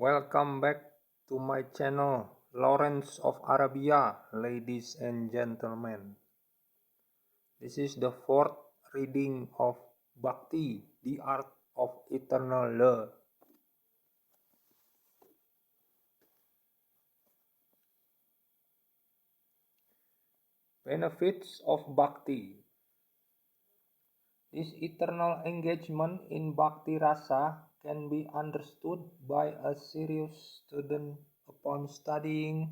Welcome back to my channel, Lawrence of Arabia, ladies and gentlemen. This is the fourth reading of Bhakti, the art of eternal love. Benefits of Bhakti. This eternal engagement in Bhakti Rasa can be understood by a serious student upon studying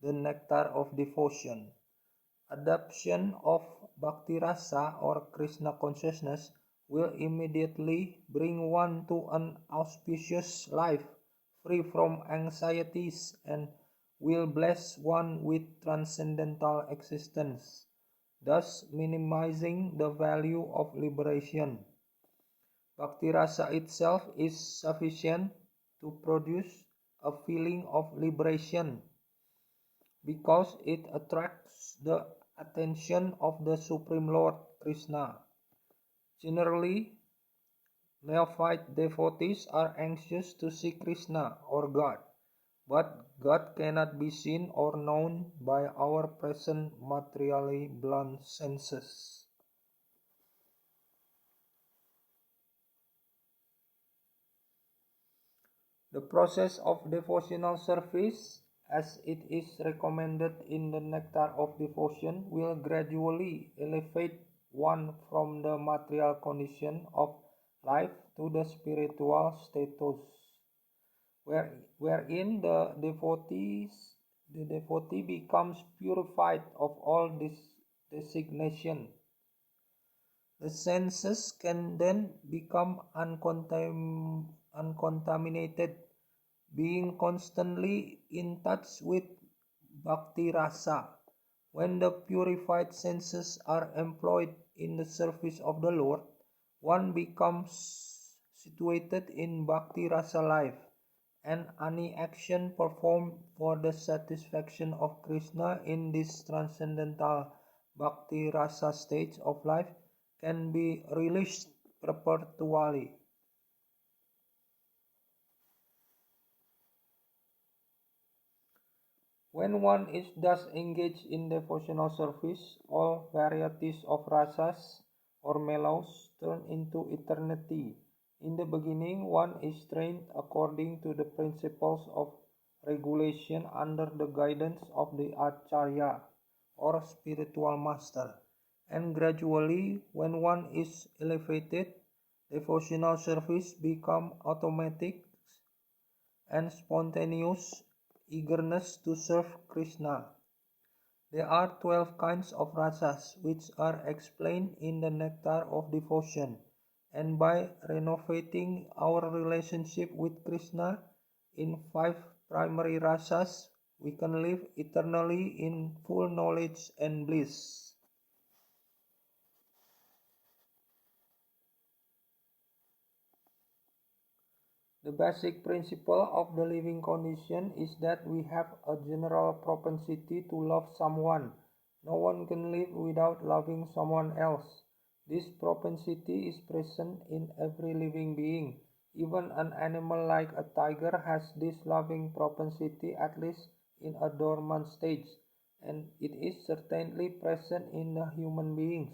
the nectar of devotion. Adoption of Bhakti Rasa or Krishna consciousness will immediately bring one to an auspicious life, free from anxieties, and will bless one with transcendental existence, thus minimizing the value of liberation. Bhakti Rasa itself is sufficient to produce a feeling of liberation because it attracts the attention of the Supreme Lord Krishna. Generally, neophyte devotees are anxious to see Krishna or God, but God cannot be seen or known by our present materially blunt senses. The process of devotional service, as it is recommended in the Nectar of Devotion, will gradually elevate one from the material condition of life to the spiritual status, wherein the devotee becomes purified of all this designation. The senses can then become uncontaminated, being constantly in touch with Bhakti Rasa. When the purified senses are employed in the service of the Lord, one becomes situated in Bhakti Rasa life, and any action performed for the satisfaction of Krishna in this transcendental Bhakti Rasa stage of life can be released perpetually. When one is thus engaged in devotional service, all varieties of rasas or mellows turn into eternity. In the beginning, one is trained according to the principles of regulation under the guidance of the Acharya or spiritual master, and gradually, when one is elevated, devotional service becomes automatic and spontaneous eagerness to serve Krishna. There are 12 kinds of rasas which are explained in the Nectar of Devotion, and by renovating our relationship with Krishna in 5 primary rasas, we can live eternally in full knowledge and bliss. The basic principle of the living condition is that we have a general propensity to love someone. No one can live without loving someone else. This propensity is present in every living being. Even an animal like a tiger has this loving propensity, at least in a dormant stage, and it is certainly present in the human beings.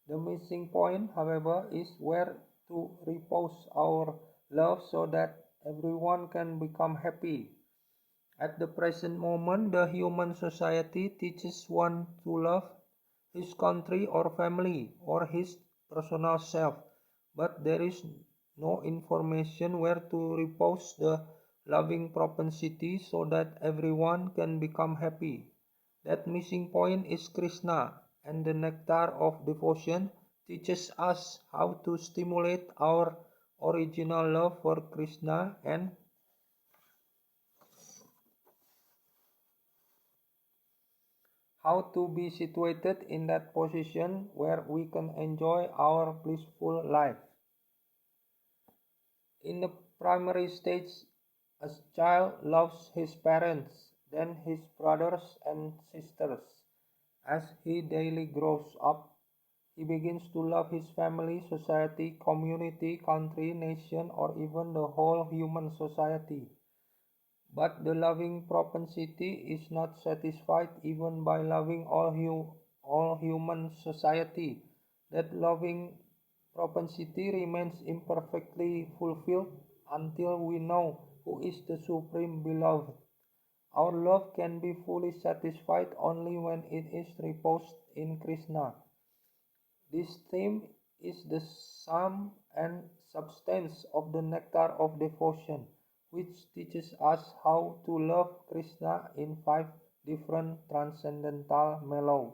The missing point, however, is where to repose our love so that everyone can become happy. At the present moment, the human society teaches one to love his country or family or his personal self, but there is no information where to repose the loving propensity so that everyone can become happy. That missing point is Krishna, and the nectar of devotion teaches us how to stimulate our original love for Krishna and how to be situated in that position where we can enjoy our blissful life. In the primary stage, a child loves his parents, then his brothers and sisters. As he daily grows up, he begins to love his family, society, community, country, nation, or even the whole human society. But the loving propensity is not satisfied even by loving all human society. That loving propensity remains imperfectly fulfilled until we know who is the supreme beloved. Our love can be fully satisfied only when it is reposed in Krishna. This theme is the sum and substance of the nectar of devotion, which teaches us how to love Krishna in five different transcendental mellows.